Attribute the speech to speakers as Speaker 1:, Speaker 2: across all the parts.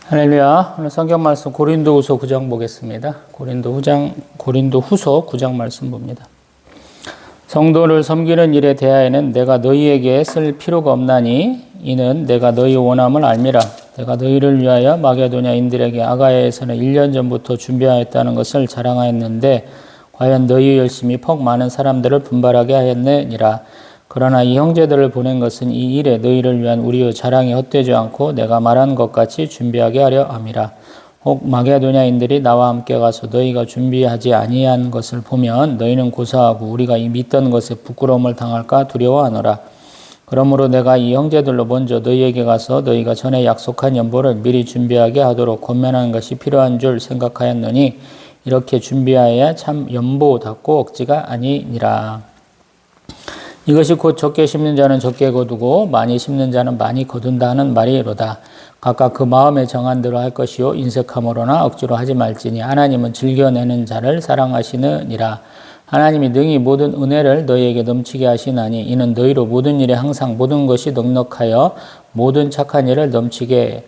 Speaker 1: 할렐루야. 오늘 성경 말씀 고린도후서 9장 보겠습니다. 고린도후서 9장 말씀 봅니다. 성도를 섬기는 일에 대하여는 내가 너희에게 쓸 필요가 없나니 이는 내가 너희 원함을 알미라. 내가 너희를 위하여 마게도냐인들에게 아가야에서는 1년 전부터 준비하였다는 것을 자랑하였는데 과연 너희 열심히 퍽 많은 사람들을 분발하게 하였느니라. 그러나 이 형제들을 보낸 것은 이 일에 너희를 위한 우리의 자랑이 헛되지 않고 내가 말한 것 같이 준비하게 하려 함이라. 혹 마게도냐인들이 나와 함께 가서 너희가 준비하지 아니한 것을 보면 너희는 고사하고 우리가 이 믿던 것에 부끄러움을 당할까 두려워하노라. 그러므로 내가 이 형제들로 먼저 너희에게 가서 너희가 전에 약속한 연보를 미리 준비하게 하도록 권면하는 것이 필요한 줄 생각하였노니 이렇게 준비하여야 참 연보답고 억지가 아니니라. 이것이 곧 적게 심는 자는 적게 거두고 많이 심는 자는 많이 거둔다 하는 말이로다. 각각 그 마음에 정한 대로 할 것이요 인색함으로나 억지로 하지 말지니 하나님은 즐겨내는 자를 사랑하시느니라. 하나님이 능히 모든 은혜를 너희에게 넘치게 하시나니 이는 너희로 모든 일에 항상 모든 것이 넉넉하여 모든 착한 일을 넘치게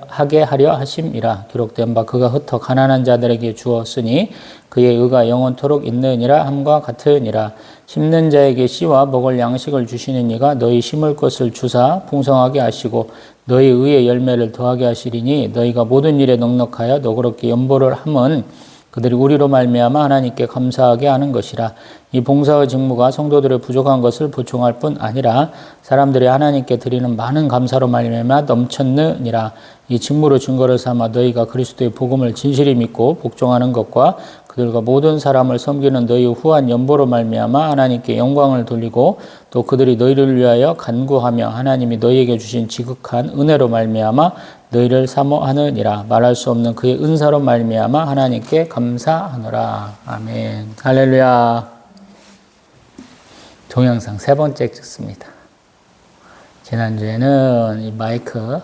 Speaker 1: 하게 하려 하심이라. 기록된 바 그가 흩어 가난한 자들에게 주었으니 그의 의가 영원토록 있느니라 함과 같으니라. 심는 자에게 씨와 먹을 양식을 주시는 이가 너희 심을 것을 주사 풍성하게 하시고 너희 의의 열매를 더하게 하시리니 너희가 모든 일에 넉넉하여 너그럽게 연보를 함은 그들이 우리로 말미암아 하나님께 감사하게 하는 것이라. 이 봉사의 직무가 성도들의 부족한 것을 보충할 뿐 아니라 사람들이 하나님께 드리는 많은 감사로 말미암아 넘쳤느니라. 이 직무로 증거를 삼아 너희가 그리스도의 복음을 진실히 믿고 복종하는 것과 그들과 모든 사람을 섬기는 너희의 후한 연보로 말미암아 하나님께 영광을 돌리고 또 그들이 너희를 위하여 간구하며 하나님이 너희에게 주신 지극한 은혜로 말미암아 너희를 사모하느니라. 말할 수 없는 그의 은사로 말미암아 하나님께 감사하노라. 아멘. 할렐루야. 동영상 세 번째 찍습니다. 지난주에는 이 마이크를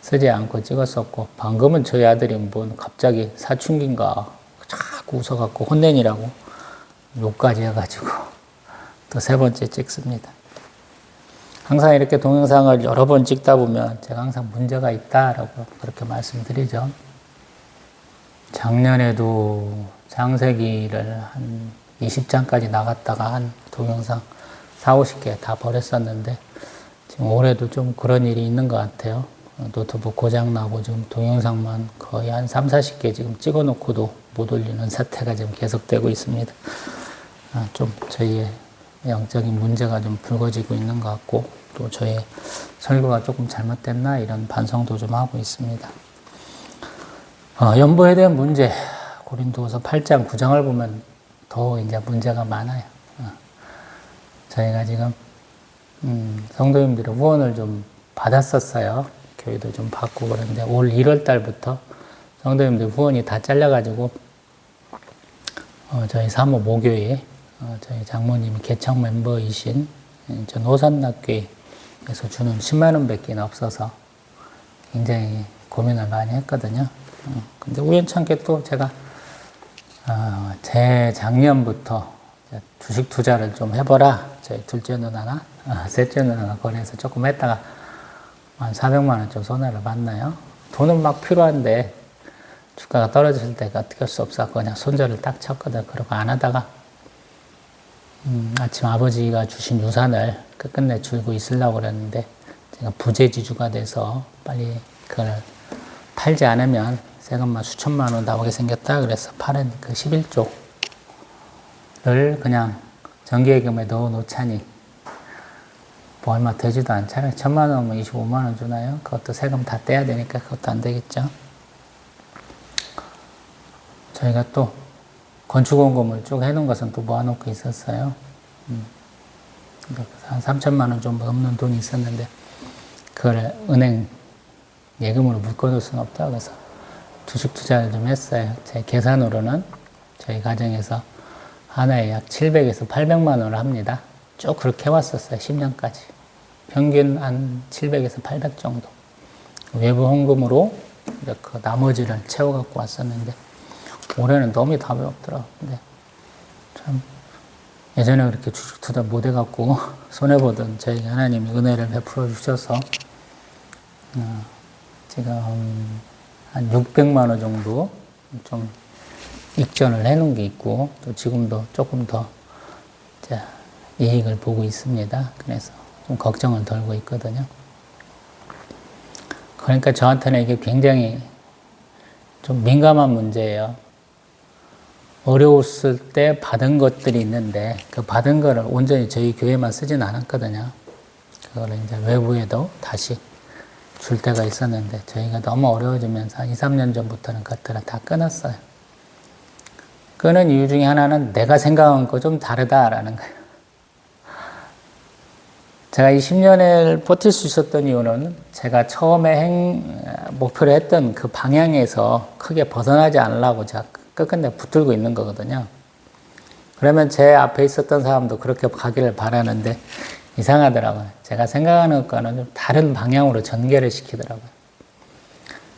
Speaker 1: 쓰지 않고 찍었었고 방금은 저희 아들이 뭐 갑자기 사춘기인가 자꾸 웃어갖고 혼내니라고 욕까지 해가지고 또 세 번째 찍습니다. 항상 이렇게 동영상을 여러 번 찍다 보면 제가 항상 문제가 있다라고 그렇게 말씀드리죠. 작년에도 창세기를 한 20장까지 나갔다가 한 동영상 40-50개 다 버렸었는데 지금 올해도 좀 그런 일이 있는 것 같아요. 노트북 고장나고 지금 동영상만 거의 한 30-40개 지금 찍어놓고도 못 올리는 사태가 지금 계속되고 있습니다. 좀 저희의 영적인 문제가 좀 불거지고 있는 것 같고 또 저의 설교가 조금 잘못됐나 이런 반성도 좀 하고 있습니다. 연보에 대한 문제 고린도후서 8장 9장을 보면 더 이제 문제가 많아요. 저희가 지금 성도님들의 후원을 좀 받았었어요. 교회도 좀 받고 그런데 올 1월 달부터 성도님들 후원이 다 잘려가지고 저희 사모 모교회 저희 장모님이 개척 멤버이신 전 호산낙교회에서 주는 10만 원밖에 없어서 굉장히 고민을 많이 했거든요. 근데 우연찮게 또 제가 재작년부터 주식 투자를 좀 해보라. 저희 둘째 누나나 셋째 누나가 거래해서 조금 했다가 한 400만 원 좀 손해를 봤나요? 돈은 막 필요한데 주가가 떨어질 때가 어떻게 할 수 없어 그냥 손절을 딱 쳤거든. 그러고 안 하다가 아침 아버지가 주신 유산을 끝끝내 줄고 있으려고 그랬는데 제가 부재지주가 돼서 빨리 그걸 팔지 않으면 세금만 수천만 원 나오게 생겼다 그래서 파는 그 11조를 그냥 정기예금에 넣어 놓자니 뭐 얼마 되지도 않잖아요. 1,000만 원이면 25만 원 주나요? 그것도 세금 다 떼야 되니까 그것도 안 되겠죠. 저희가 또 건축원금을 쭉 해놓은 것은 또 모아놓고 있었어요. 한 3천만 원 좀 넘는 돈이 있었는데 그걸 은행 예금으로 묶어놓을 수는 없다. 그래서 주식 투자를 좀 했어요. 제 계산으로는 저희 가정에서 하나에 약 700에서 800만 원을 합니다. 쭉 그렇게 해왔었어요. 10년까지. 평균 한 700에서 800 정도. 외부 헌금으로 그 나머지를 채워갖고 왔었는데 올해는 너무 답이 없더라고요. 근데 참 예전에 그렇게 주식 투자 못 해갖고 손해보던 저에게 하나님이 은혜를 베풀어 주셔서 지금 한 600만 원 정도 좀 익전을 해놓은 게 있고, 또 지금도 조금 더 이익을 보고 있습니다. 그래서 좀 걱정을 덜고 있거든요. 그러니까 저한테는 이게 굉장히 좀 민감한 문제예요. 어려웠을 때 받은 것들이 있는데 그 받은 거를 온전히 저희 교회만 쓰진 않았거든요. 그거를 이제 외부에도 다시 줄 때가 있었는데 저희가 너무 어려워지면서 한 2, 3년 전부터는 그것들을 다 끊었어요. 끊은 이유 중에 하나는 내가 생각한 거 좀 다르다라는 거예요. 제가 이 10년을 버틸 수 있었던 이유는 제가 처음에 목표로 했던 그 방향에서 크게 벗어나지 않으려고 제가 끝끝내 붙들고 있는 거거든요. 그러면 제 앞에 있었던 사람도 그렇게 가기를 바라는데 이상하더라고요. 제가 생각하는 것과는 좀 다른 방향으로 전개를 시키더라고요.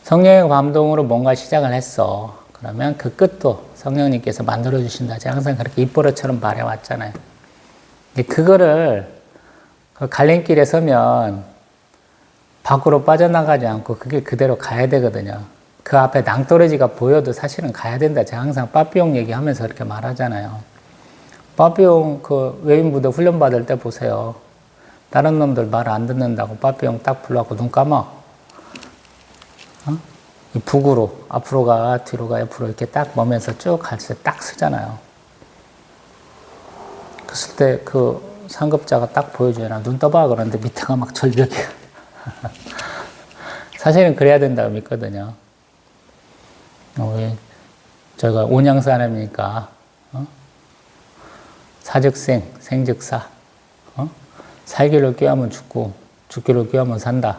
Speaker 1: 성령의 감동으로 뭔가 시작을 했어. 그러면 그 끝도 성령님께서 만들어주신다. 제가 항상 그렇게 입버릇처럼 말해왔잖아요. 근데 그거를 그 갈림길에 서면 밖으로 빠져나가지 않고 그게 그대로 가야 되거든요. 그 앞에 낭떠러지가 보여도 사실은 가야 된다. 제가 항상 빠삐용 얘기하면서 그렇게 말하잖아요. 빠삐용 그 외인부대 훈련 받을 때 보세요. 다른 놈들 말 안 듣는다고 빠삐용 딱 불러갖고 눈 감아. 이 북으로 앞으로 가 뒤로 가 옆으로 이렇게 딱 머면서 쭉 갈 때 딱 쓰잖아요. 그랬을 때 그 상급자가 딱 보여줘요. 눈 떠봐 그러는데 밑에가 막 절벽이야. 사실은 그래야 된다고 믿거든요. 저희가 온양 사람이니까 사즉생, 생즉사. 살기를 꾀하면 죽고 죽기를 꾀하면 산다.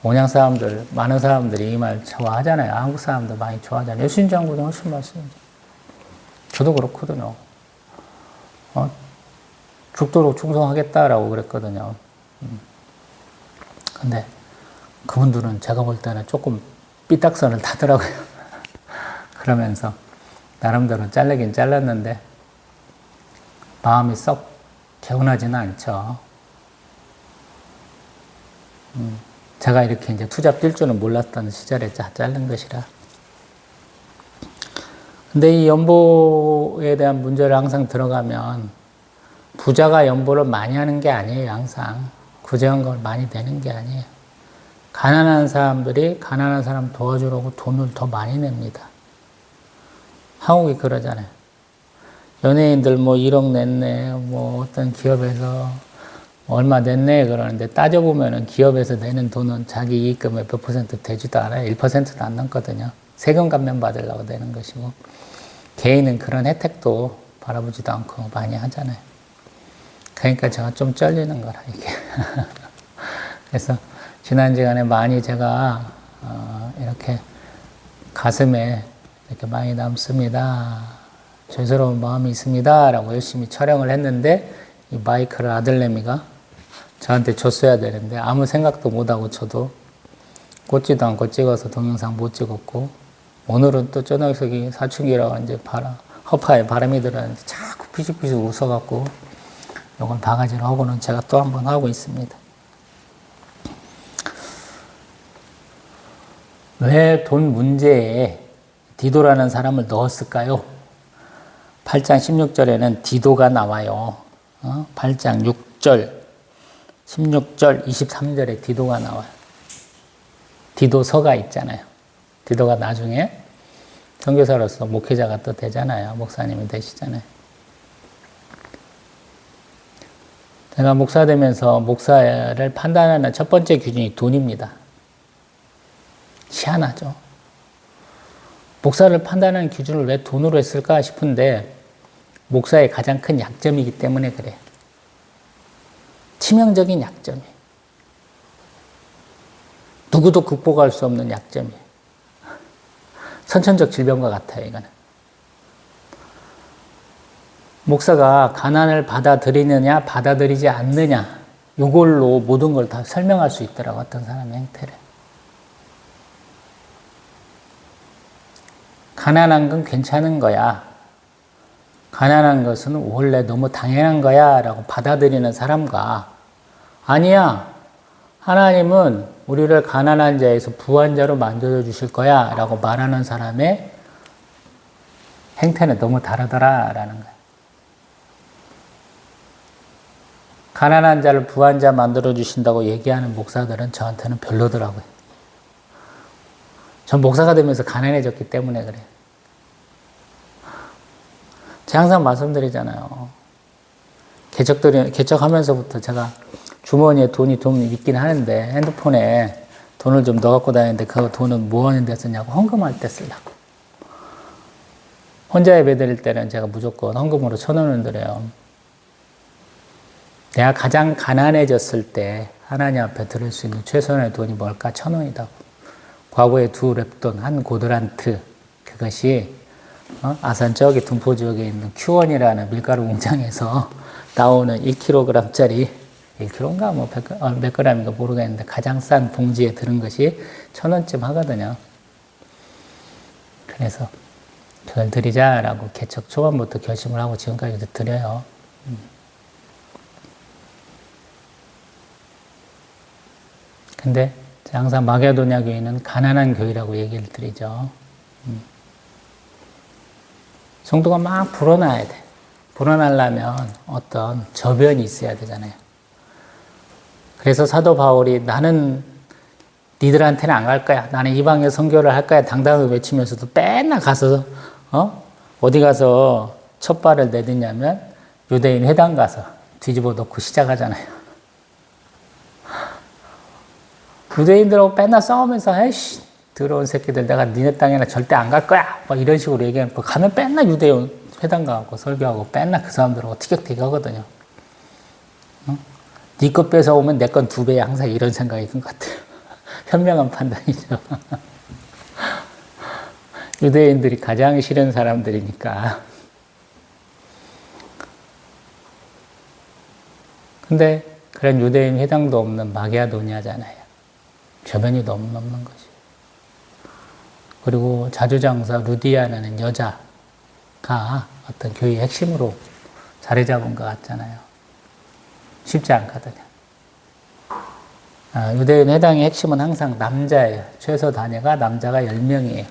Speaker 1: 온양 사람들, 많은 사람들이 이 말 좋아하잖아요. 한국 사람들 많이 좋아하잖아요. 여신장군이 훨씬 말씀이죠. 저도 그렇거든요. 죽도록 충성하겠다라고 그랬거든요. 근데 그분들은 제가 볼 때는 조금 삐딱선을 타더라고요. 그러면서 나름대로 잘르긴 잘랐는데 마음이 썩 개운하지는 않죠. 제가 이렇게 이제 투잡 뛸 줄은 몰랐던 시절에 자른 것이라. 근데 이 연보에 대한 문제를 항상 들어가면 부자가 연보를 많이 하는 게 아니에요. 항상 구제한 걸 많이 내는 게 아니에요. 가난한 사람들이 가난한 사람 도와주려고 돈을 더 많이 냅니다. 한국이 그러잖아요. 연예인들 뭐 1억 냈네, 뭐 어떤 기업에서 얼마 냈네 그러는데 따져보면은 기업에서 내는 돈은 자기 이익금의 몇 퍼센트 되지도 않아요. 1%도 안 넘거든요. 세금 감면 받으려고 내는 것이고 개인은 그런 혜택도 바라보지도 않고 많이 하잖아요. 그러니까 제가 좀 쩔리는 거라 이게. 그래서 지난 시간에 많이 제가 이렇게 가슴에 이렇게 많이 남습니다. 죄스러운 마음이 있습니다. 라고 열심히 촬영을 했는데 이 마이크를 아들내미가 저한테 줬어야 되는데 아무 생각도 못하고 저도 꽂지도 않고 찍어서 동영상 못 찍었고 오늘은 또 저녁석이 사춘기라고 이제 허파에 바람이 들었는데 자꾸 피식피식 웃어갖고 이건 바가지로 하고는 제가 또 한 번 하고 있습니다. 왜 돈 문제에 디도라는 사람을 넣었을까요? 8장 16절에는 디도가 나와요. 8장 6절, 16절, 23절에 디도가 나와요. 디도서가 있잖아요. 디도가 나중에 선교사로서 목회자가 또 되잖아요. 목사님이 되시잖아요. 제가 목사 되면서 목사를 판단하는 첫 번째 기준이 돈입니다. 희한하죠. 목사를 판단하는 기준을 왜 돈으로 했을까 싶은데 목사의 가장 큰 약점이기 때문에 그래요. 치명적인 약점이에요. 누구도 극복할 수 없는 약점이에요. 선천적 질병과 같아요, 이거는. 목사가 가난을 받아들이느냐, 받아들이지 않느냐, 이걸로 모든 걸 다 설명할 수 있더라고, 어떤 사람의 행태를. 가난한 건 괜찮은 거야. 가난한 것은 원래 너무 당연한 거야 라고 받아들이는 사람과 아니야, 하나님은 우리를 가난한 자에서 부한 자로 만들어 주실 거야 라고 말하는 사람의 행태는 너무 다르더라 라는 거예요. 가난한 자를 부한 자 만들어 주신다고 얘기하는 목사들은 저한테는 별로더라고요. 전 목사가 되면서 가난해졌기 때문에 그래요. 제가 항상 말씀드리잖아요. 개척하면서부터 제가 주머니에 돈이 좀 있긴 하는데 핸드폰에 돈을 좀 넣어갖고 다니는데 그 돈은 뭐 하는 데 쓰냐고 헌금할 때 쓰려고. 혼자 예배 드릴 때는 제가 무조건 헌금으로 1,000원을 드려요. 내가 가장 가난해졌을 때 하나님 앞에 드릴 수 있는 최소한의 돈이 뭘까? 1,000원이다. 과거에 2 랩돈, 1 고드란트, 그것이 아산 저기 둔포 지역에 있는 Q1이라는 밀가루 공장에서 나오는 1kg짜리 1kg인가 뭐 몇 g인가 모르겠는데 가장 싼 봉지에 들은 것이 1,000원쯤 하거든요. 그래서 그걸 드리자라고 개척 초반부터 결심을 하고 지금까지도 드려요. 근데 항상 마게도냐 교회는 가난한 교회라고 얘기를 드리죠. 성도가 막 불어나야 돼. 불어나려면 어떤 저변이 있어야 되잖아요. 그래서 사도 바울이 나는 니들한테는 안 갈 거야. 나는 이방에 선교를 할 거야. 당당하게 외치면서도 맨날 가서 어디 가서 첫 발을 내딛냐면 유대인 회당 가서 뒤집어 놓고 시작하잖아요. 유대인들하고 맨날 싸우면서 에이씨 더러운 새끼들 내가 니네 땅에는 절대 안 갈 거야 막 이런 식으로 얘기하고 가면 맨날 유대인 회당 가고 설교하고 맨날 그 사람들하고 티격태격 하거든요. 네 것 뺏어오면 내 건 2배야 항상 이런 생각이 든 것 같아요. 현명한 판단이죠. 유대인들이 가장 싫은 사람들이니까. 근데 그런 유대인 회당도 없는 마게도냐잖아요. 저변이 너무 없는 거지. 그리고 자주장사 루디아라는 여자가 어떤 교회의 핵심으로 자리 잡은 것 같잖아요. 쉽지 않거든요. 유대인 회당의 핵심은 항상 남자예요. 최소 단위가 남자가 10명이에요.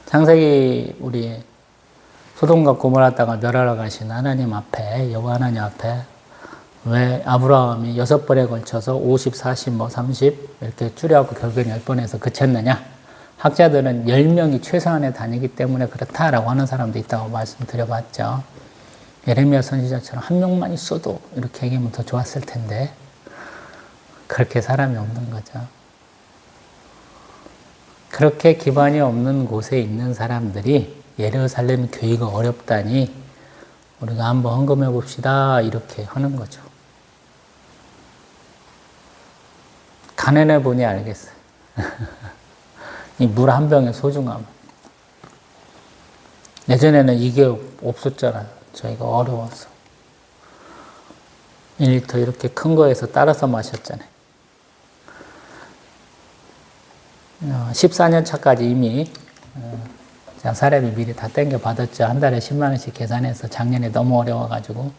Speaker 1: 창세기 우리 소돔과 고모라 땅을 멸하러 가신 하나님 앞에, 여호와 하나님 앞에 왜 아브라함이 6번에 걸쳐서 50, 40, 30 이렇게 줄여갖고 결국엔 10번에서 그쳤느냐? 학자들은 10명이 최소한의 단위이기 때문에 그렇다라고 하는 사람도 있다고 말씀드려봤죠. 예레미야 선지자처럼 1명만 있어도 이렇게 얘기하면 더 좋았을 텐데 그렇게 사람이 없는 거죠. 그렇게 기반이 없는 곳에 있는 사람들이 예루살렘 교회가 어렵다니 우리가 한번 헌금해 봅시다 이렇게 하는 거죠. 가난해 보니 알겠어요. 이 물 한 병의 소중함. 예전에는 이게 없었잖아요. 저희가 어려워서. 1리터 이렇게 큰 거에서 따라서 마셨잖아요. 14년 차까지 이미 사례비 미리 다 땡겨 받았죠. 한 달에 10만 원씩 계산해서 작년에 너무 어려워가지고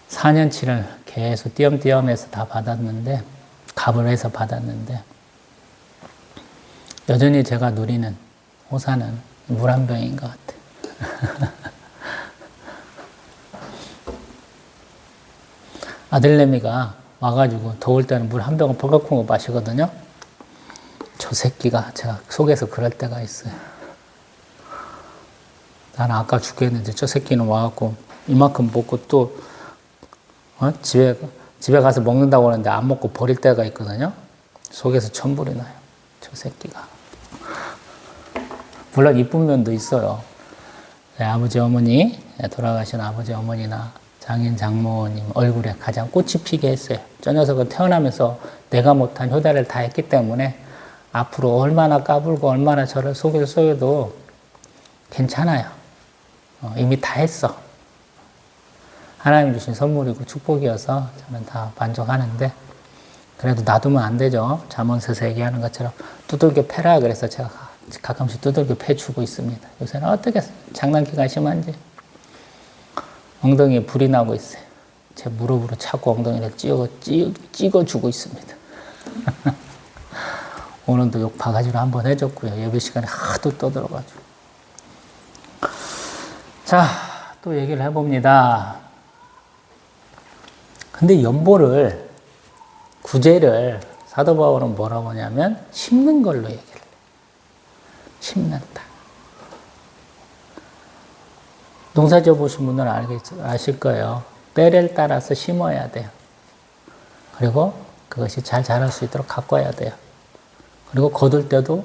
Speaker 1: 4년치를 계속 띄엄띄엄해서 다 받았는데 값을 해서 받았는데 여전히 제가 누리는 호사는 물 한 병인 것 같아요. 아들내미가 와가지고 더울 때는 물 한 병을 펄컥 마시거든요. 저 새끼가 제가 속에서 그럴 때가 있어요. 나는 아까 죽겠는데 저 새끼는 와갖고 이만큼 먹고 또 집에 가서 먹는다고 하는데 안 먹고 버릴 때가 있거든요. 속에서 천불이 나요. 저 새끼가. 물론 이쁜 면도 있어요. 아버지 어머니, 돌아가신 아버지 어머니나 장인 장모님 얼굴에 가장 꽃이 피게 했어요. 저 녀석은 태어나면서 내가 못한 효다를 다 했기 때문에 앞으로 얼마나 까불고 얼마나 저를 속여 쏘여도 괜찮아요. 이미 다 했어. 하나님 주신 선물이고 축복이어서 저는 다 만족하는데 그래도 놔두면 안 되죠. 잠언서에서 얘기하는 것처럼 두들겨 패라 그래서 제가 가끔씩 두들겨 패주고 있습니다. 요새는 어떻게 장난기가 심한지 엉덩이에 불이 나고 있어요. 제 무릎으로 차고 엉덩이를 찍어주고 있습니다. 오늘도 욕 바가지로 한번 해줬고요. 예배 시간에 하도 떠들어가지고. 자, 또 얘기를 해봅니다. 근데 연보를, 구제를 사도 바울은 뭐라고 하냐면 심는 걸로 얘기를 해요. 심는다. 농사지어 보신 분들은 아실 거예요. 때를 따라서 심어야 돼요. 그리고 그것이 잘 자랄 수 있도록 가꿔야 돼요. 그리고 거둘 때도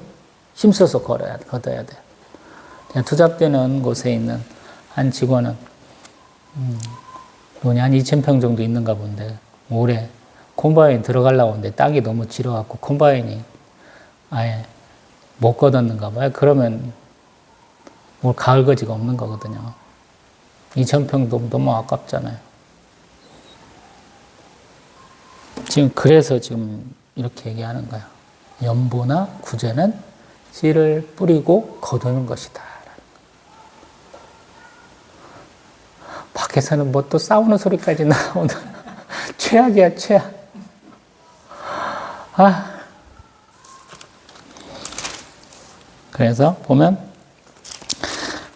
Speaker 1: 힘써서 걷어야 돼요. 투잡되는 곳에 있는 한 직원은 논이 한 2,000평 정도 있는가 본데 올해 콤바인 들어가려고 하는데 땅이 너무 지려갖고 콤바인이 아예 못 걷었는가 봐요. 그러면 올 가을 거지가 없는 거거든요. 2,000평도 너무 아깝잖아요. 그래서 지금 이렇게 얘기하는 거야. 연보나 구제는 씨를 뿌리고 거두는 것이다. 밖에서는 뭐 또 싸우는 소리까지 나오는 최악이야, 최악. 그래서 보면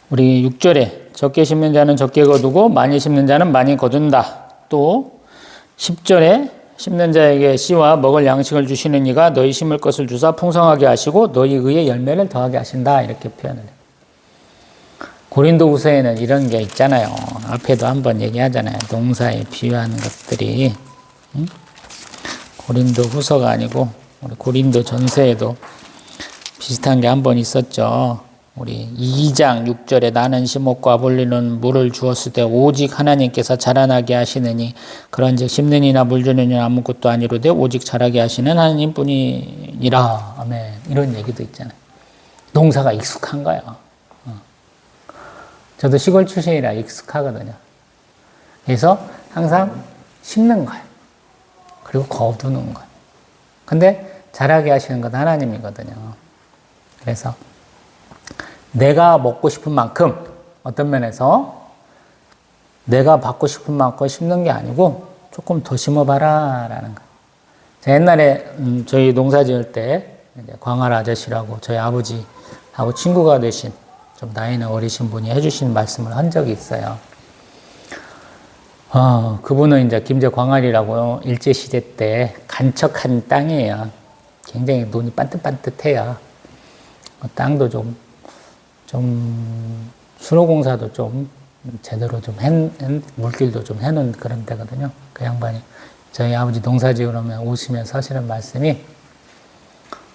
Speaker 1: 우리 6절에 적게 심는 자는 적게 거두고 많이 심는 자는 많이 거둔다. 또 10절에 심는 자에게 씨와 먹을 양식을 주시는 이가 너희 심을 것을 주사 풍성하게 하시고 너희 의에 열매를 더하게 하신다. 이렇게 표현을 해요. 고린도후서에는 이런 게 있잖아요. 앞에도 한번 얘기하잖아요. 농사에 비유하는 것들이. 고린도후서가 아니고 우리 고린도전서에도 비슷한 게 한 번 있었죠. 우리 2장 6절에 나는 심었고 아볼리는 물을 주었을 때 오직 하나님께서 자라나게 하시느니 그런즉 심는 이나 물 주는 이는 아무것도 아니로되 오직 자라게 하시는 하나님뿐이니라. 아멘. 이런 얘기도 있잖아요. 농사가 익숙한 거예요. 저도 시골 출신이라 익숙하거든요. 그래서 항상 심는 거예요. 그리고 거두는 거예요. 근데 자라게 하시는 건 하나님이거든요. 그래서 내가 먹고 싶은 만큼 어떤 면에서 내가 받고 싶은 만큼 심는 게 아니고 조금 더 심어봐라 라는 거예요. 제가 옛날에 저희 농사 지을 때 광활 아저씨라고 저희 아버지하고 친구가 되신 좀 나이는 어리신 분이 해주신 말씀을 한 적이 있어요. 그분은 이제 김제 광활이라고 일제시대 때 간척한 땅이에요. 굉장히 논이 반듯반듯해요. 땅도 좀 수로공사도 좀 제대로 좀 물길도 좀 해놓은 그런 데거든요. 그 양반이 저희 아버지 농사 지으려면 오시면서 하시는 말씀이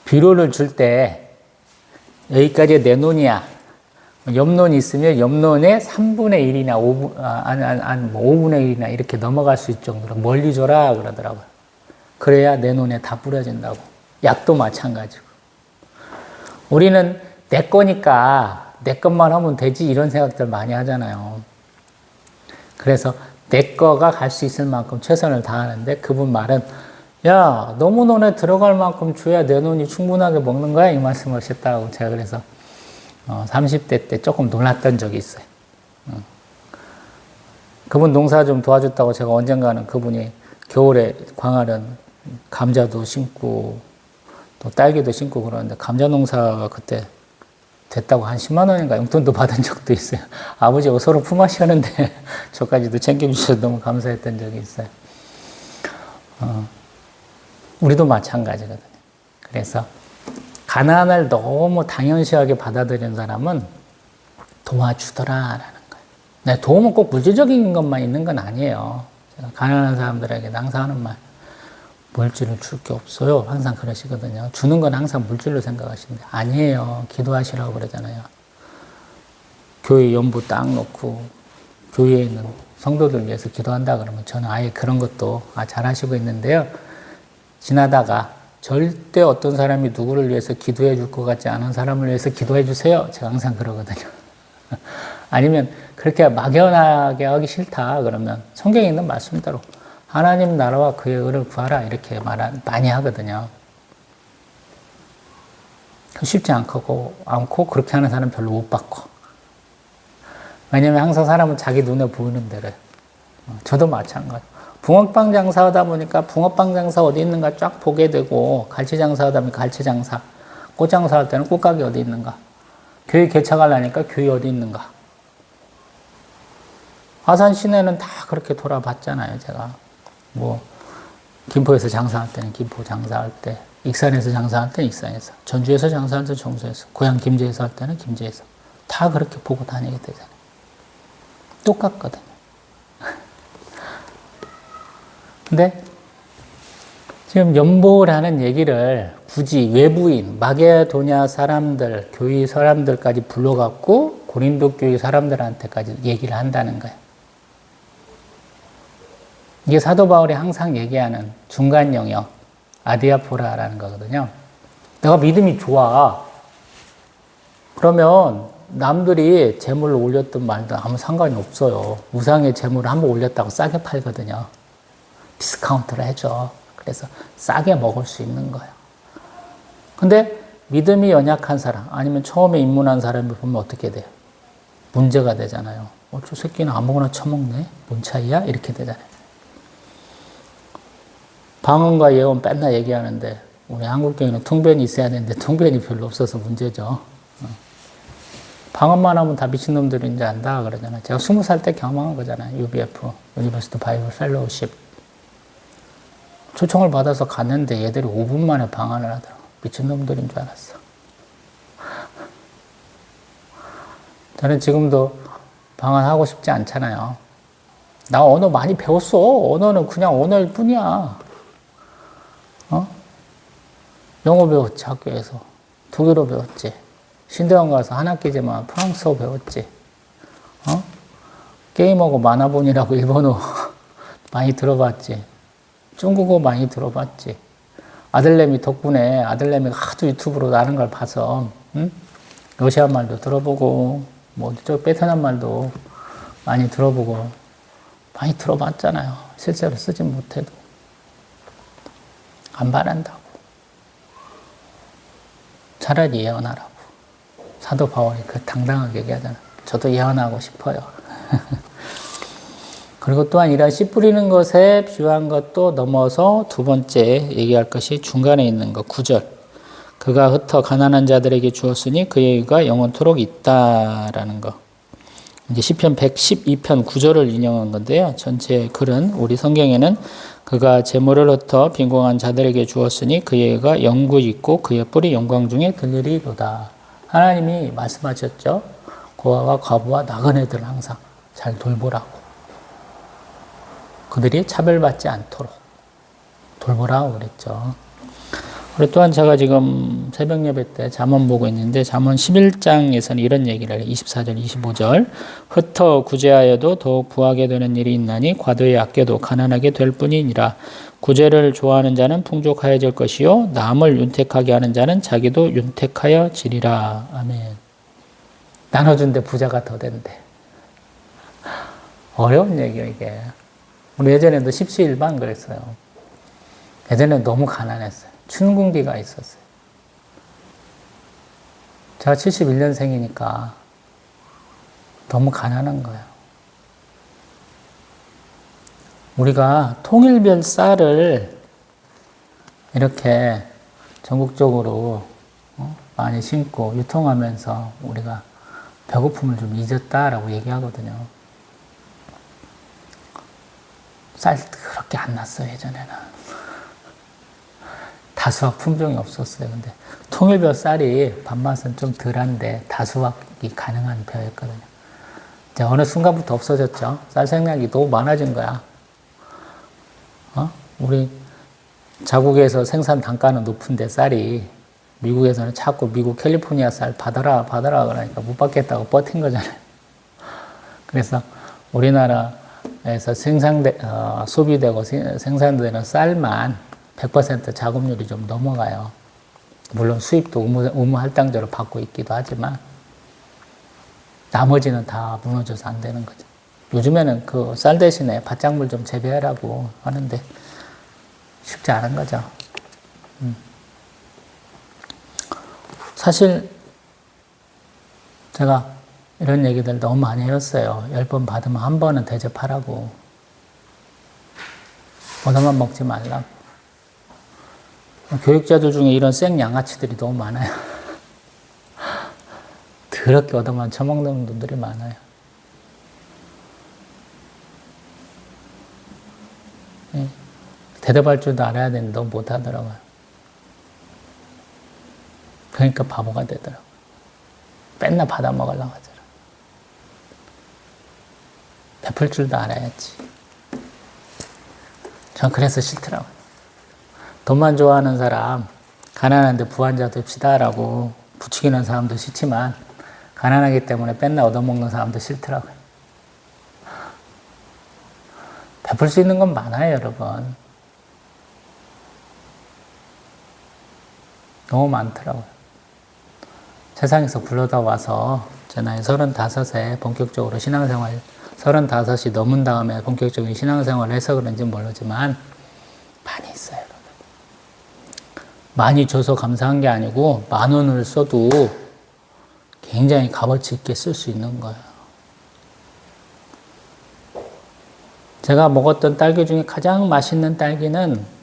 Speaker 1: 비료를 줄 때 여기까지 내 논이야. 옆논이 있으면 옆논의 3분의 1이나 5분의 1이나 이렇게 넘어갈 수 있을 정도로 멀리 줘라 그러더라고요. 그래야 내 논에 다 뿌려진다고. 약도 마찬가지고. 우리는 내 거니까 내 것만 하면 되지 이런 생각들 많이 하잖아요. 그래서 내 거가 갈 수 있을 만큼 최선을 다하는데 그분 말은 야, 너무 논에 들어갈 만큼 줘야 내 논이 충분하게 먹는 거야 이 말씀을 하셨다고. 제가 그래서 30대 때 조금 놀랐던 적이 있어요. 그분 농사 좀 도와줬다고 제가 언젠가는 그분이 겨울에 광활은 감자도 심고 또 딸기도 심고 그러는데 감자 농사가 그때 됐다고 한 10만 원인가 용돈도 받은 적도 있어요. 아버지하고 서로 품앗이하는데 저까지도 챙겨주셔서 너무 감사했던 적이 있어요. 우리도 마찬가지거든요. 그래서 가난을 너무 당연시하게 받아들이는 사람은 도와주더라라는 거예요. 네, 도움은 꼭 물질적인 것만 있는 건 아니에요. 제가 가난한 사람들에게 항상 하는 말, 물질을 줄 게 없어요. 항상 그러시거든요. 주는 건 항상 물질로 생각하시는데 아니에요. 기도하시라고 그러잖아요. 교회 연부 딱 놓고 교회에 있는 성도들 위해서 기도한다 그러면 저는 아예 그런 것도 잘하시고 있는데요. 지나다가 절대 어떤 사람이 누구를 위해서 기도해 줄 것 같지 않은 사람을 위해서 기도해 주세요. 제가 항상 그러거든요. 아니면 그렇게 막연하게 하기 싫다 그러면 성경에 있는 말씀대로 하나님 나라와 그의 의를 구하라 이렇게 많이 하거든요. 쉽지 않고 그렇게 하는 사람 별로 못 봤고. 왜냐면 항상 사람은 자기 눈에 보이는 대로 저도 마찬가지. 붕어빵 장사하다 보니까 붕어빵 장사 어디 있는가 쫙 보게 되고, 갈치 장사하다 보니까 갈치 장사, 꽃 장사할 때는 꽃가게 어디 있는가, 교회 개척하려니까 교회 어디 있는가. 아산 시내는 다 그렇게 돌아봤잖아요, 제가. 뭐, 김포에서 장사할 때는 김포 장사할 때, 익산에서 장사할 때는 익산에서, 전주에서 장사할 때는 전주에서, 고향 김제에서 할 때는 김제에서. 다 그렇게 보고 다니게 되잖아요. 똑같거든요. 근데 지금 연보라는 얘기를 굳이 외부인, 마게도냐 사람들, 교회 사람들까지 불러갖고 고린도 교회 사람들한테까지 얘기를 한다는 거예요. 이게 사도 바울이 항상 얘기하는 중간 영역, 아디아포라라는 거거든요. 내가 믿음이 좋아. 그러면 남들이 재물을 올렸든 말든 아무 상관이 없어요. 우상의 재물을 한번 올렸다고 싸게 팔거든요. 디스카운트를 해줘. 그래서 싸게 먹을 수 있는 거예요. 근데 믿음이 연약한 사람, 아니면 처음에 입문한 사람을 보면 어떻게 돼요? 문제가 되잖아요. 저 새끼는 아무거나 처먹네? 뭔 차이야? 이렇게 되잖아요. 방언과 예언 맨날 얘기하는데 우리 한국교회는 통변이 있어야 되는데 통변이 별로 없어서 문제죠. 방언만 하면 다 미친놈들인 줄 안다 그러잖아요. 제가 20살 때 경험한 거잖아요. UBF, 유니버시티 바이블 펠로우십. 초청을 받아서 갔는데 얘들이 5분 만에 방언을 하더라고. 미친놈들인 줄 알았어. 저는 지금도 방언하고 싶지 않잖아요. 나 언어 많이 배웠어. 언어는 그냥 언어일 뿐이야. 영어 배웠지, 학교에서. 독일어 배웠지. 신대원 가서 한 학기지만 프랑스어 배웠지. 게임하고 만화본이라고 일본어 많이 들어봤지. 중국어 많이 들어봤지. 아들내미 덕분에 아들내미가 하도 유튜브로 나는 걸 봐서, 러시아 말도 들어보고, 뭐, 저 베트남 말도 많이 들어보고, 많이 들어봤잖아요. 실제로 쓰진 못해도. 안 바란다고. 차라리 예언하라고. 사도 바울이 그 당당하게 얘기하잖아. 저도 예언하고 싶어요. 그리고 또한 이런 씨 뿌리는 것에 비유한 것도 넘어서 두 번째 얘기할 것이 중간에 있는 것, 9절. 그가 흩어 가난한 자들에게 주었으니 그의 의가 영원토록 있다라는 거. 이제 시편 112편 9절을 인용한 건데요. 전체 글은 우리 성경에는 그가 재물을 흩어 빈곤한 자들에게 주었으니 그의 의가 영구 있고 그의 뿔이 영광 중에 들리리로다. 하나님이 말씀하셨죠. 고아와 과부와 나그네들을 항상 잘 돌보라고. 그들이 차별받지 않도록 돌보라고 그랬죠. 그리고 또한 제가 지금 새벽 예배 때 잠언 보고 있는데 잠언 11장에서는 이런 얘기를 해요. 24절, 25절. 흩어 구제하여도 더욱 부하게 되는 일이 있나니 과도히 아껴도 가난하게 될 뿐이니라. 구제를 좋아하는 자는 풍족하여질 것이요 남을 윤택하게 하는 자는 자기도 윤택하여지리라. 아멘. 나눠준데 부자가 더 된대. 어려운 얘기예요, 이게. 우리 예전에도 십시일반 그랬어요. 예전에 너무 가난했어요. 춘궁기가 있었어요. 제가 71년생이니까 너무 가난한 거예요. 우리가 통일별 쌀을 이렇게 전국적으로 많이 심고 유통하면서 우리가 배고픔을 좀 잊었다라고 얘기하거든요. 쌀 그렇게 안 났어요, 예전에는. 다수확 품종이 없었어요. 근데 통일벼 쌀이 밥맛은 좀 덜한데 다수확이 가능한 벼였거든요. 이제 어느 순간부터 없어졌죠. 쌀 생산이 너무 많아진 거야. 우리 자국에서 생산 단가는 높은데 쌀이 미국에서는 자꾸 미국 캘리포니아 쌀 받아라 그러니까 못 받겠다고 버틴 거잖아요. 그래서 우리나라에서 소비되고 생산되는 쌀만 100% 자급률이 좀 넘어가요. 물론 수입도 의무할당제로 받고 있기도 하지만 나머지는 다 무너져서 안 되는 거죠. 요즘에는 그 쌀 대신에 밭작물 좀 재배하라고 하는데 쉽지 않은 거죠. 사실 제가 이런 얘기들 너무 많이 했어요. 10번 받으면 한 번은 대접하라고. 얻어만 먹지 말라. 교육자들 중에 이런 생 양아치들이 너무 많아요. 더럽게 얻어만 처먹는 분들이 많아요. 대답할 줄도 알아야 되는데 너무 못하더라고요. 그러니까 바보가 되더라고요. 맨날 받아먹으려고 하더라고요. 베풀 줄도 알아야지. 전 그래서 싫더라고요. 돈만 좋아하는 사람, 가난한데 부한자 됩시다라고 부추기는 사람도 싫지만 가난하기 때문에 맨날 얻어먹는 사람도 싫더라고요. 베풀 수 있는 건 많아요, 여러분. 너무 많더라고요. 세상에서 굴러다 와서 제 나이 35에 본격적으로 신앙생활, 35이 넘은 다음에 본격적인 신앙생활을 해서 그런지 모르지만 많이 있어요, 여러분. 많이 줘서 감사한 게 아니고 10,000원을 써도 굉장히 값어치 있게 쓸 수 있는 거예요. 제가 먹었던 딸기 중에 가장 맛있는 딸기는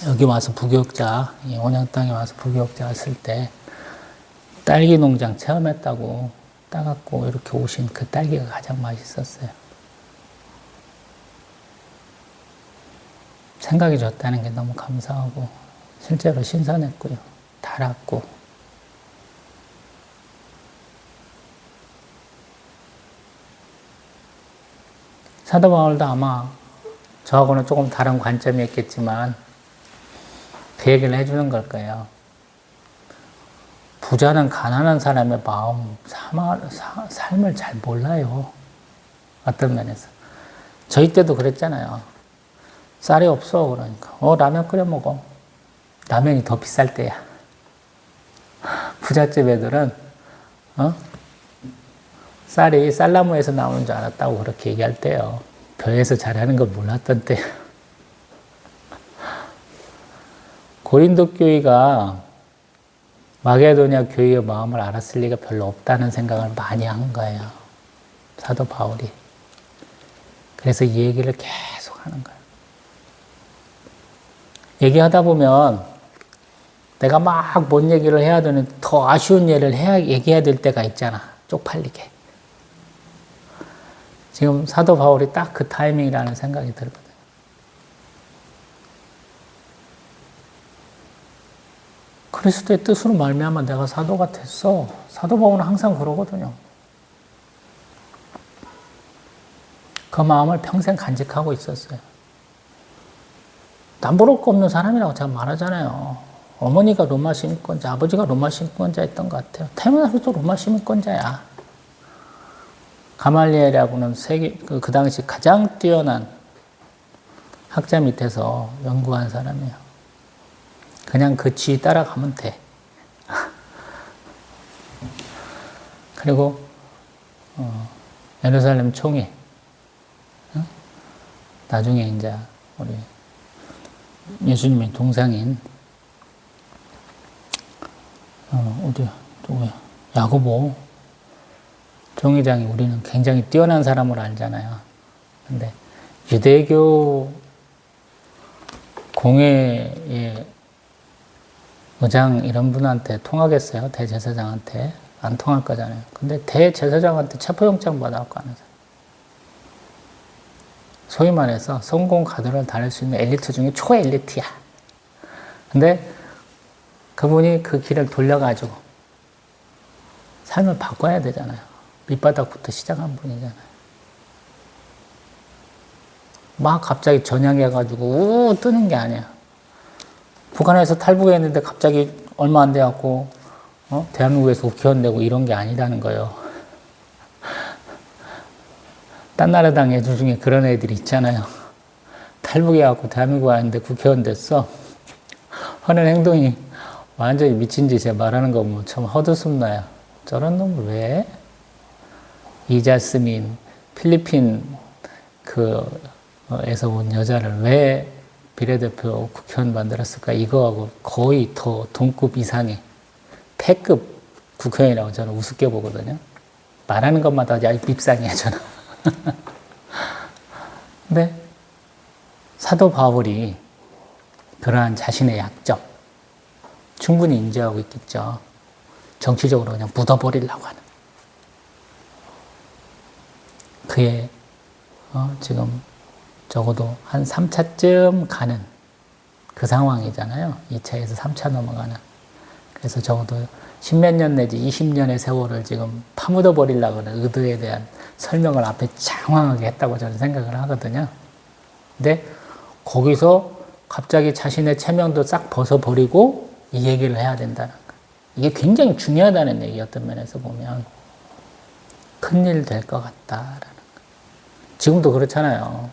Speaker 1: 여기 와서 부교육자, 원양 땅에 와서 부교육자 왔을 때 딸기 농장 체험했다고 따갖고 이렇게 오신 그 딸기가 가장 맛있었어요. 생각이 좋다는 게 너무 감사하고 실제로 신선했고요. 달았고. 사도 바울도 아마 저하고는 조금 다른 관점이 있겠지만 그 얘기를 해주는 걸 거예요. 부자는 가난한 사람의 마음, 삶을 잘 몰라요. 어떤 면에서. 저희 때도 그랬잖아요. 쌀이 없어. 그러니까. 라면 끓여 먹어. 라면이 더 비쌀 때야. 부잣집 애들은, 쌀이 쌀나무에서 나오는 줄 알았다고 그렇게 얘기할 때요. 벼에서 자라는 걸 몰랐던 때. 고린도 교회가 마게도냐 교회의 마음을 알았을 리가 별로 없다는 생각을 많이 한 거예요. 사도 바울이. 그래서 이 얘기를 계속 하는 거예요. 얘기하다 보면 내가 막 뭔 얘기를 해야 되는 더 아쉬운 예를 얘기해야 될 때가 있잖아. 쪽팔리게. 지금 사도 바울이 딱 그 타이밍이라는 생각이 들거든요. 그리스도의 뜻으로 말미암아 내가 사도가 됐어. 사도 바울은 항상 그러거든요. 그 마음을 평생 간직하고 있었어요. 남부를 거 없는 사람이라고 제가 말하잖아요. 어머니가 로마 시민권자, 아버지가 로마 시민권자였던 것 같아요. 태어나서도 로마 시민권자야. 가말리엘이라고는 그 당시 가장 뛰어난 학자 밑에서 연구한 사람이에요. 그냥 그 쥐 따라가면 돼. 그리고 예루살렘 총회. 나중에 이제 우리 예수님의 동상인 어디야? 누구야? 야고보 총회장이 우리는 굉장히 뛰어난 사람으로 알잖아요. 근데 유대교 공회의 의장 이런 분한테 통하겠어요? 대제사장한테? 안 통할 거잖아요. 근데 대제사장한테 체포영장 받아갖고 하는 사람. 소위 말해서 성공 가도를 달릴 수 있는 엘리트 중에 초엘리트야. 근데 그분이 그 길을 돌려가지고 삶을 바꿔야 되잖아요. 밑바닥부터 시작한 분이잖아요. 막 갑자기 전향해가지고 뜨는 게 아니야. 북한에서 탈북했는데 갑자기 얼마 안 돼갖고 대한민국에서 국회의원 되고 이런 게 아니라는 거예요. 딴 나라 당 애들 중에 그런 애들이 있잖아요. 탈북해갖고 대한민국 왔는데 국회의원 됐어. 하는 행동이 완전히 미친 짓이야. 말하는 거 보면 참 헛웃음 나요. 저런 놈을 왜? 이자스민 필리핀 에서 온 여자를 왜 비례대표 국회의원 만들었을까? 이거하고 거의 더 동급 이상의 패급 국회의원이라고 저는 우습게 보거든요. 말하는 것마다 야, 밉상이야, 저는. 근데 사도 바울이 그러한 자신의 약점 충분히 인지하고 있겠죠. 정치적으로 그냥 묻어버리려고 하는. 그의 지금 적어도 한 3차쯤 가는 그 상황이잖아요. 2차에서 3차 넘어가는. 그래서 적어도 10몇 년 내지 20년의 세월을 지금 파묻어 버리려고 하는 의도에 대한 설명을 앞에 장황하게 했다고 저는 생각을 하거든요. 근데 거기서 갑자기 자신의 체면도 싹 벗어버리고 이 얘기를 해야 된다는 거. 이게 굉장히 중요하다는 얘기, 어떤 면에서 보면. 큰일 될 것 같다라는 거. 지금도 그렇잖아요.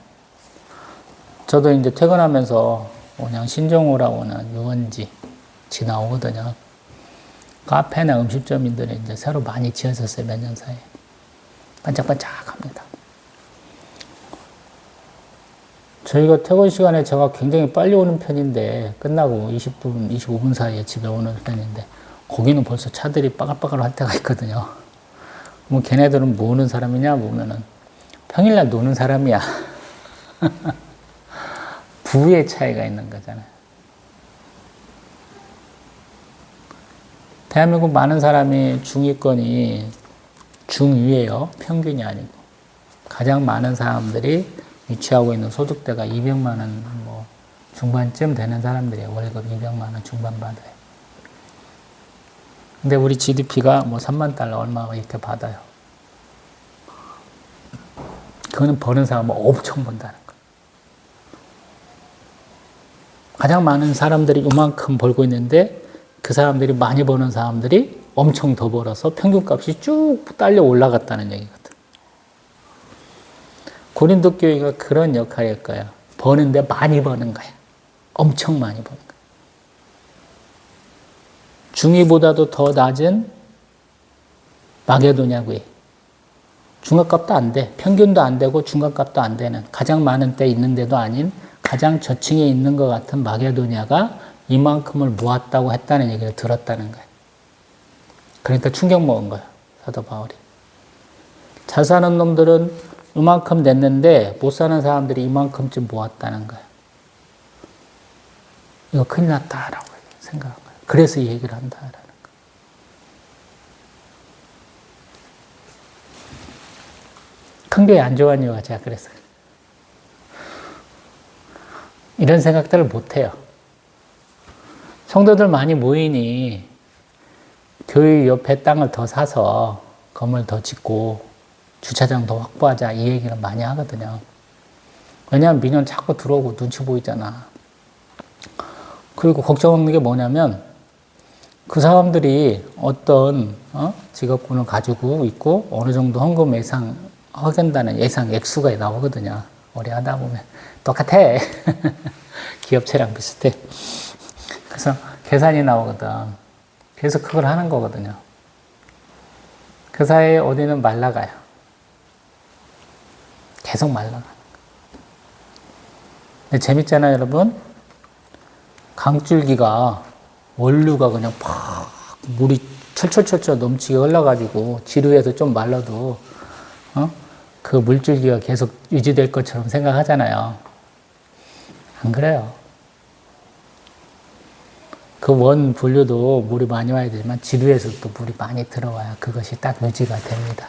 Speaker 1: 저도 이제 퇴근하면서 그냥 신정호라고는 유원지 지나오거든요. 카페나 음식점인들이 이제 새로 많이 지어졌어요, 몇 년 사이에. 반짝반짝합니다. 저희가 퇴근 시간에 제가 굉장히 빨리 오는 편인데, 끝나고 20분, 25분 사이에 집에 오는 편인데, 거기는 벌써 차들이 빠글빠글 할 때가 있거든요. 그럼 걔네들은 뭐 하는 사람이냐 보면은, 평일날 노는 사람이야. 부의 차이가 있는 거잖아요. 대한민국 많은 사람이 중위권이 중위예요. 평균이 아니고. 가장 많은 사람들이 위치하고 있는 소득대가 200만 원 뭐 중반쯤 되는 사람들이에요. 월급 200만 원 중반 받아요. 근데 우리 GDP가 뭐 3만 달러 얼마 이렇게 받아요. 그거는 버는 사람은 엄청 번다는 거예요. 가장 많은 사람들이 이만큼 벌고 있는데 그 사람들이 많이 버는 사람들이 엄청 더 벌어서 평균값이 쭉 딸려 올라갔다는 얘기거든. 고린도 교회가 그런 역할일 거예요. 버는데 많이 버는 거야. 엄청 많이 버는 거야. 중위보다도 더 낮은 마게도냐 교회. 중간값도 안 돼. 평균도 안 되고 중간값도 안 되는, 가장 많은 때 있는데도 아닌 가장 저층에 있는 것 같은 마게도냐가 이만큼을 모았다고 했다는 얘기를 들었다는 거예요. 그러니까 충격 먹은 거예요, 사도 바울이. 잘 사는 놈들은 이만큼 냈는데 못 사는 사람들이 이만큼쯤 모았다는 거예요. 이거 큰일 났다라고 생각한 거예요. 그래서 이 얘기를 한다라는 거예요. 큰 교회 안 좋아하는 이유가 제가 그랬어요. 이런 생각들을 못 해요. 성도들 많이 모이니 교회 옆에 땅을 더 사서 건물 더 짓고 주차장 더 확보하자, 이 얘기를 많이 하거든요. 왜냐하면 민원 자꾸 들어오고 눈치 보이잖아. 그리고 걱정하는 게 뭐냐면 그 사람들이 어떤 직업군을 가지고 있고 어느 정도 헌금 예상 하겠다는 예상 액수가 나오거든요. 오래 하다 보면 똑같아. 기업체랑 비슷해. 그래서 계산이 나오거든. 그래서 그걸 하는 거거든요. 그 사이에 어디는 말라가요. 계속 말라가는 거예요. 근데 재밌잖아요, 여러분. 강줄기가 원류가 그냥 팍 물이 철철철철 넘치게 흘러가지고 지루해서 좀 말라도 그 물줄기가 계속 유지될 것처럼 생각하잖아요. 안 그래요. 그 원 분류도 물이 많이 와야 되지만 지루해서 또 물이 많이 들어와야 그것이 딱 유지가 됩니다.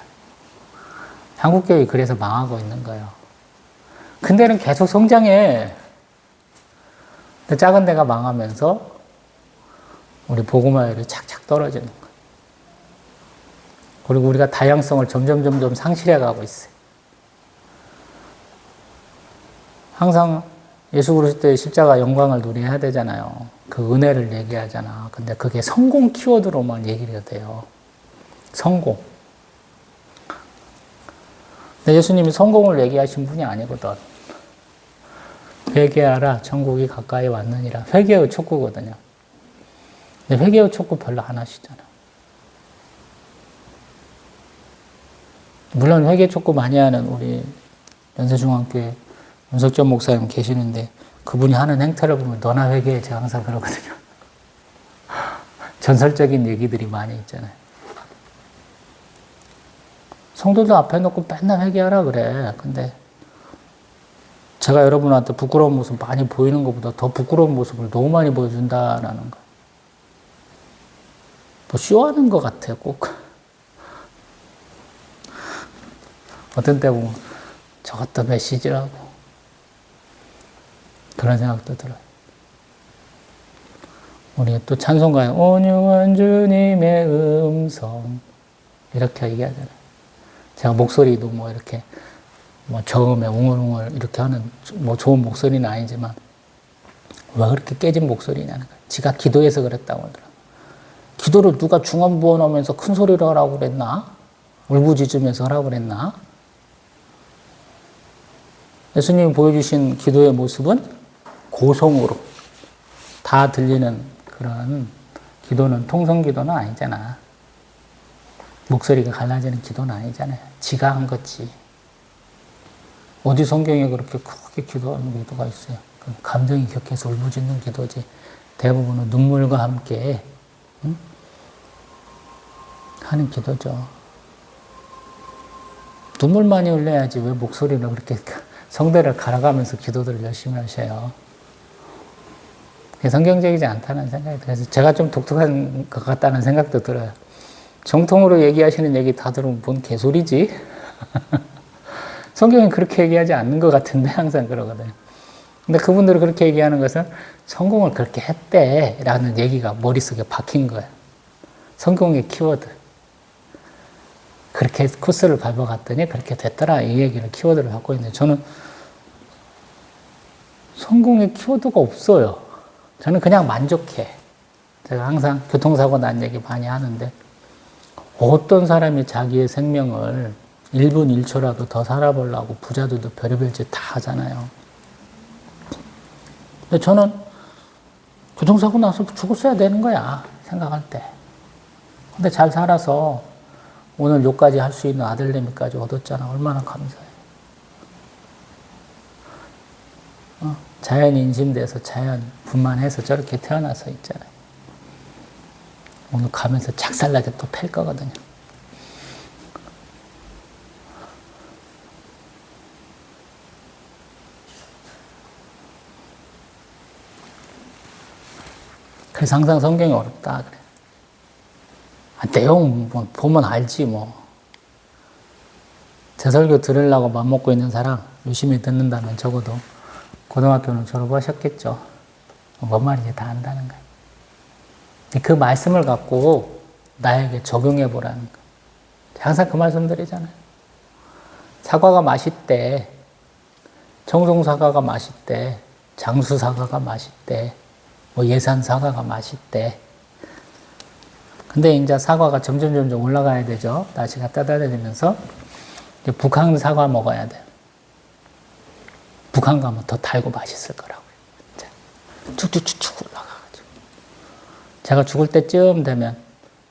Speaker 1: 한국교회 그래서 망하고 있는 거예요. 큰 데는 계속 성장해. 근데 작은 데가 망하면서 우리 복음화율이 착착 떨어지는 거예요. 그리고 우리가 다양성을 점점 상실해 가고 있어요. 항상 예수 그리스도의 십자가 영광을 누려야 되잖아요. 그 은혜를 얘기하잖아. 근데 그게 성공 키워드로만 얘기가 돼요. 성공. 근데 예수님이 성공을 얘기하신 분이 아니거든. 회개하라, 천국이 가까이 왔느니라. 회개의 촉구거든요. 근데 회개의 촉구 별로 안 하시잖아. 물론 회개 촉구 많이 하는 우리 연세중앙교회 윤석전 목사님 계시는데 그분이 하는 행태를 보면 너나 회개해, 제가 항상 그러거든요. 전설적인 얘기들이 많이 있잖아요. 성도들 앞에 놓고 맨날 회개하라 그래. 근데 제가 여러분한테 부끄러운 모습 많이 보이는 것보다 더 부끄러운 모습을 너무 많이 보여준다라는 거. 뭐 쇼하는 것 같아요, 꼭. 어떤 때 보면 저것도 메시지라고 그런 생각도 들어요. 우리 또 찬송가에 온유한 주님의 음성 이렇게 얘기하잖아요. 제가 목소리도 뭐 이렇게 뭐 저음에 웅얼웅얼 이렇게 하는 뭐 좋은 목소리는 아니지만 왜 그렇게 깨진 목소리냐는 거예요. 지가 기도해서 그랬다고 하더라고요. 기도를 누가 중언부언하면서 큰 소리로 하라고 그랬나? 울부짖으면서 하라고 그랬나? 예수님이 보여주신 기도의 모습은 고성으로 다 들리는 그런 기도는 통성기도는 아니잖아. 목소리가 갈라지는 기도는 아니잖아요. 지가 한 거지. 어디 성경에 그렇게 크게 기도하는 기도가 있어요. 감정이 격해서 울부짖는 기도지. 대부분은 눈물과 함께 하는 기도죠. 눈물 많이 흘려야지 왜 목소리를 그렇게 성대를 갈아가면서 기도들을 열심히 하셔요. 그게 성경적이지 않다는 생각이 들어요. 그래서 제가 좀 독특한 것 같다는 생각도 들어요. 정통으로 얘기하시는 얘기 다 들으면 뭔 개소리지? 성경은 그렇게 얘기하지 않는 것 같은데 항상 그러거든요. 근데 그분들이 그렇게 얘기하는 것은 성공을 그렇게 했대라는 얘기가 머릿속에 박힌 거예요. 성공의 키워드. 그렇게 코스를 밟아갔더니 그렇게 됐더라 이 얘기를 키워드를 갖고 있는데 저는 성공의 키워드가 없어요. 저는 그냥 만족해. 제가 항상 교통사고 난 얘기 많이 하는데 어떤 사람이 자기의 생명을 1분 1초라도 더 살아보려고 부자들도 별의별 짓 다 하잖아요. 근데 저는 교통사고 나서 죽었어야 되는 거야 생각할 때. 근데 잘 살아서 오늘 요까지 할 수 있는 아들내미까지 얻었잖아. 얼마나 감사해. 자연 인심돼서 자연 분만해서 저렇게 태어나서 있잖아요. 오늘 가면서 작살나게 또 팰 거거든요. 그래서 항상 성경이 어렵다 그래. 내용 뭐 보면 알지 뭐. 제 설교 들으려고 맘먹고 있는 사람 유심히 듣는다면 적어도 고등학교는 졸업하셨겠죠. 뭔 말인지 다 안다는 거예요. 그 말씀을 갖고 나에게 적용해 보라는 거예요. 항상 그 말씀 드리잖아요. 사과가 맛있대. 청송사과가 맛있대. 장수사과가 맛있대. 뭐 예산사과가 맛있대. 근데 이제 사과가 점점 올라가야 되죠. 날씨가 따뜻해지면서 이제 북한 사과 먹어야 돼요. 북한 가면 더 달고 맛있을 거라고요. 쭉쭉쭉쭉 올라가가지고. 제가 죽을 때쯤 되면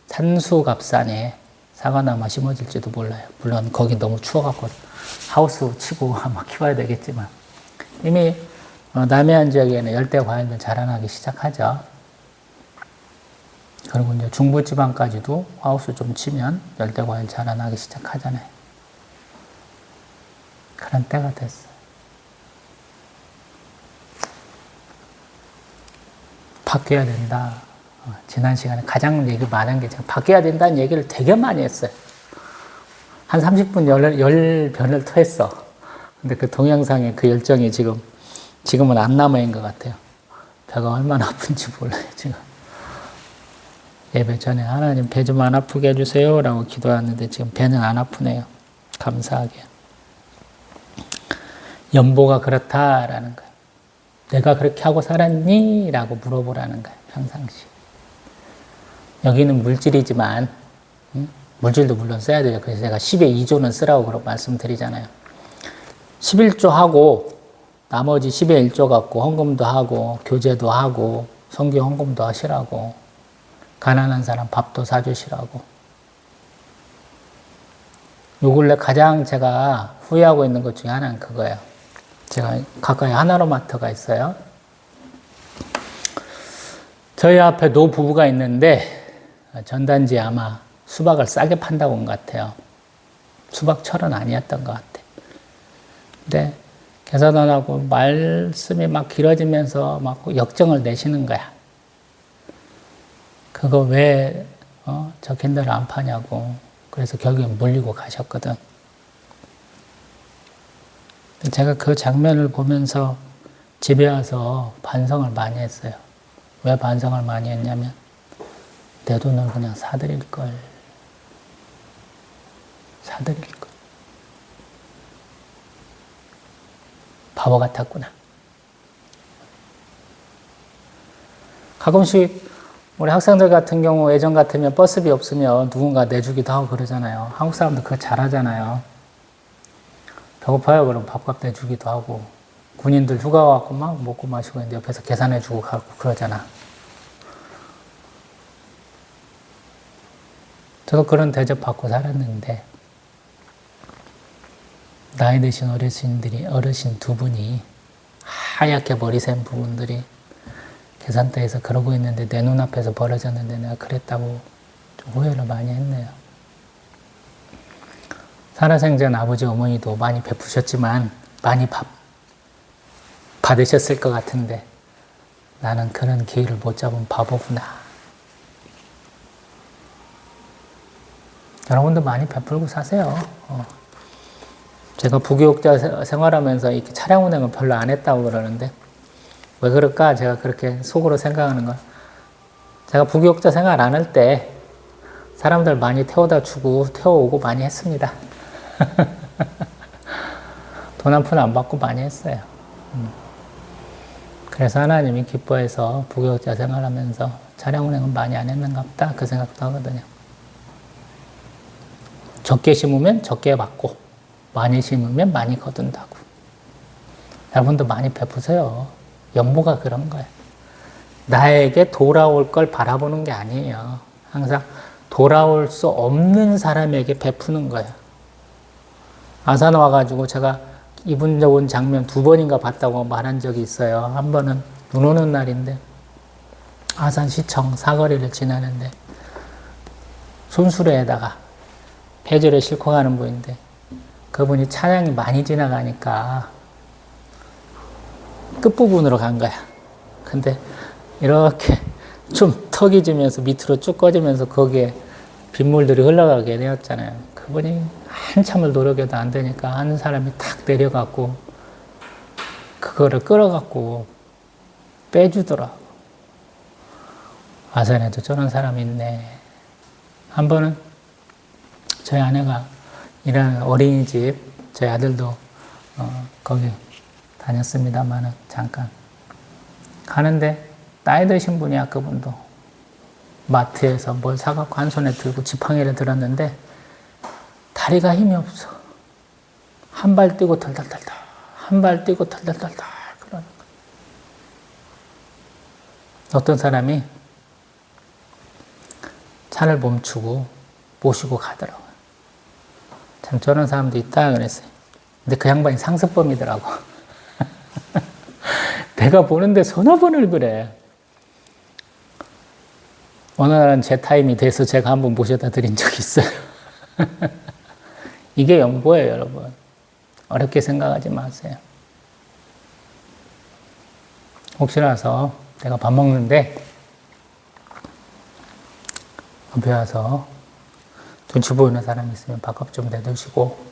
Speaker 1: 산수갑산에 사과나무 심어질지도 몰라요. 물론 거기 너무 추워갖고 하우스 치고 아마 키워야 되겠지만 이미 남해안 지역에는 열대 과일들 자라나기 시작하죠. 그리고 이제 중부지방까지도 하우스 좀 치면 열대 과일 자라나기 시작하잖아요. 그런 때가 됐어요. 바뀌어야 된다. 지난 시간에 가장 얘기 많은 게 제가 바뀌어야 된다는 얘기를 되게 많이 했어요. 한 30분 열변을 토했어. 근데 그 동영상에 그 열정이 지금은 안 남아있는 것 같아요. 배가 얼마나 아픈지 몰라요, 지금. 예배 전에 하나님 배 좀 안 아프게 해주세요 라고 기도하는데 지금 배는 안 아프네요. 감사하게. 연보가 그렇다라는 거예요. 내가 그렇게 하고 살았니? 라고 물어보라는 거예요. 평상시. 여기는 물질이지만 물질도 물론 써야 돼요. 그래서 제가 10의 2조는 쓰라고 그런 말씀드리잖아요. 11조 하고 나머지 10의 1조 갖고 헌금도 하고 교제도 하고 선교 헌금도 하시라고 가난한 사람 밥도 사주시라고. 요 근래 가장 제가 후회하고 있는 것 중에 하나는 그거예요. 제가 가까이 하나로마트가 있어요. 저희 앞에 노부부가 있는데 전단지에 아마 수박을 싸게 판다고 온 것 같아요. 수박 철은 아니었던 것 같아요. 근데 개사단하고 말씀이 막 길어지면서 막 역정을 내시는 거야. 그거 왜 저 캔들을 안 파냐고. 그래서 결국엔 물리고 가셨거든. 제가 그 장면을 보면서 집에 와서 반성을 많이 했어요. 왜 반성을 많이 했냐면 내 돈을 그냥 사드릴 걸. 바보 같았구나. 가끔씩 우리 학생들 같은 경우 예전 같으면 버스비 없으면 누군가 내주기도 하고 그러잖아요. 한국 사람도 그거 잘하잖아요. 배고파요 그럼 밥값 내주기도 하고, 군인들 휴가 와갖고 막 먹고 마시고 있는데 옆에서 계산해주고 가고 그러잖아. 저도 그런 대접 받고 살았는데, 나이 드신 어르신 두 분이 하얗게 머리 센 부분들이 계산대에서 그러고 있는데 내 눈앞에서 벌어졌는데 내가 그랬다고 좀 후회를 많이 했네요. 살아생전 아버지 어머니도 많이 베푸셨지만 많이 받으셨을 것 같은데 나는 그런 기회를 못 잡은 바보구나. 여러분도 많이 베풀고 사세요. 제가 부교육자 생활하면서 이렇게 차량 운행을 별로 안 했다고 그러는데 왜 그럴까? 제가 그렇게 속으로 생각하는 건, 제가 부교육자 생활 안 할 때 사람들 많이 태워다 주고 태워오고 많이 했습니다. 돈 한 푼 안 받고 많이 했어요. 그래서 하나님이 기뻐해서 부교육자 생활하면서 차량 운행은 많이 안 했는가 보다 그 생각도 하거든요. 적게 심으면 적게 받고 많이 심으면 많이 거둔다고. 여러분도 많이 베푸세요. 연보가 그런 거예요. 나에게 돌아올 걸 바라보는 게 아니에요. 항상 돌아올 수 없는 사람에게 베푸는 거예요. 아산 와가지고 제가 이분 좋은 장면 2번인가 봤다고 말한 적이 있어요. 한 번은 눈 오는 날인데 아산시청 사거리를 지나는데 손수레에다가 폐지를 싣고 가는 분인데 그분이 차량이 많이 지나가니까 끝부분으로 간 거야. 근데 이렇게 좀 턱이 지면서 밑으로 쭉 꺼지면서 거기에 빗물들이 흘러가게 되었잖아요. 그분이 한참을 노력해도 안 되니까 한 사람이 탁 내려갖고 그거를 끌어갖고 빼주더라고. 아산에도 저런 사람이 있네. 한 번은 저희 아내가 일하는 어린이집, 저희 아들도 거기 다녔습니다만은 잠깐 가는데 나이 드신 분이야. 그분도 마트에서 뭘 사갖고 한 손에 들고 지팡이를 들었는데 다리가 힘이 없어. 한 발 뛰고 덜덜덜덜, 한 발 뛰고 덜덜덜덜 그러는 거야. 어떤 사람이 차를 멈추고 모시고 가더라고요. 참 저런 사람도 있다 그랬어요. 근데 그 양반이 상습범이더라고. 내가 보는데 서너 번을 그래. 어느 날은 제 타임이 돼서 제가 한번 모셔다 드린 적이 있어요. 이게 연보예요, 여러분. 어렵게 생각하지 마세요. 혹시라서 내가 밥 먹는데 옆에 와서 눈치 보이는 사람이 있으면 밥값 좀 내두시고,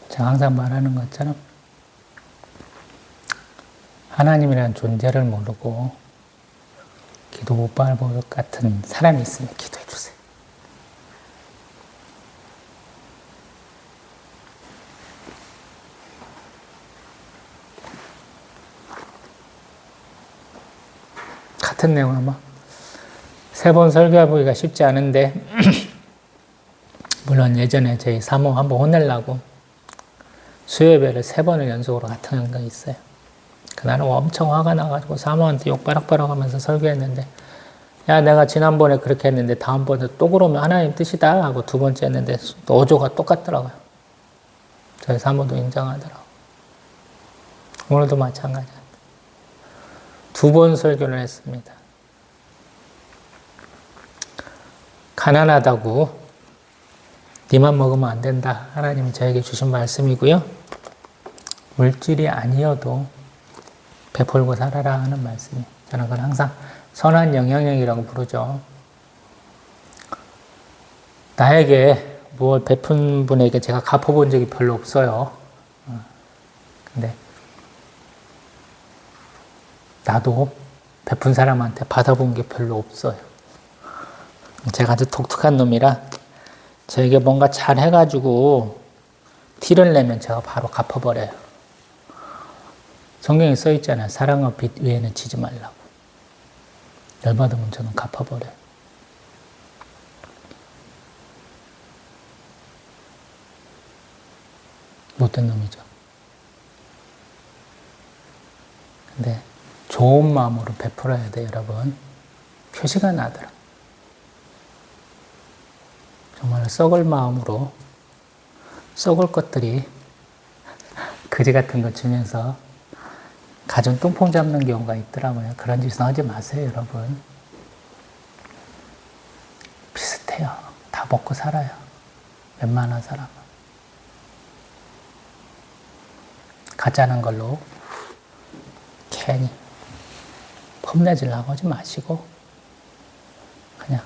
Speaker 1: 제가 항상 말하는 것처럼 하나님이라는 존재를 모르고 기도 못 받을 것 같은 사람이 있으면 기도해 주세요. 같은 내용 아마 3번 설교해보기가 쉽지 않은데 물론 예전에 저희 사모 한번 혼내려고 수요예배를 3번을 연속으로 같은 거 있어요. 그날은 엄청 화가 나가지고 사모한테 욕 바락바락 하면서 설교했는데, 야, 내가 지난번에 그렇게 했는데 다음번에 또 그러면 하나님 뜻이다 하고 2번째 했는데 어조가 똑같더라고요. 저희 사모도 인정하더라고요. 오늘도 마찬가지야. 2번 설교를 했습니다. 가난하다고 니만 먹으면 안 된다. 하나님이 저에게 주신 말씀이고요. 물질이 아니어도 베풀고 살아라 하는 말씀이. 저는 그걸 항상 선한 영향력이라고 부르죠. 나에게 무엇 베푼 분에게 제가 갚아본 적이 별로 없어요. 근데 나도 베푼 사람한테 받아본 게 별로 없어요. 제가 아주 독특한 놈이라 저에게 뭔가 잘 해가지고 티를 내면 제가 바로 갚아버려요. 성경에 써 있잖아요. 사랑과 빚 외에는 지지 말라고. 열받으면 저는 갚아버려요. 못된 놈이죠. 근데 좋은 마음으로 베풀어야 돼요, 여러분. 표시가 나더라. 정말 썩을 마음으로 썩을 것들이 그지 같은 거 주면서 가정 똥폼 잡는 경우가 있더라고요. 그런 짓은 하지 마세요, 여러분. 비슷해요. 다 먹고 살아요. 웬만한 사람은. 가짜는 걸로 괜히 폼내지려고 하지 마시고 그냥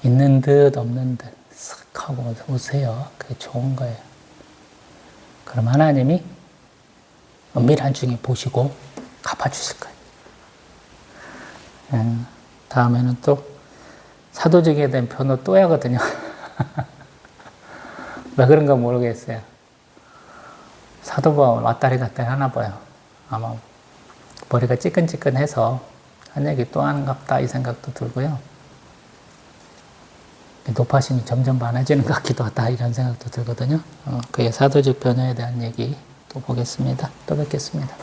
Speaker 1: 있는 듯 없는 듯 쓱 하고 오세요. 그게 좋은 거예요. 그럼 하나님이 은밀한 중에 보시고 갚아주실 거예요. 다음에는 또 사도직에 대한 변호 또 하거든요. 왜 그런가 모르겠어요. 사도 바울 왔다리 갔다리 하나 봐요. 아마 머리가 찌끈찌끈해서 한 얘기 또 하는갑다 이 생각도 들고요. 노파심이 점점 많아지는 것 같기도 하다 이런 생각도 들거든요. 그의 사도직 변호에 대한 얘기 또 보겠습니다. 또 뵙겠습니다.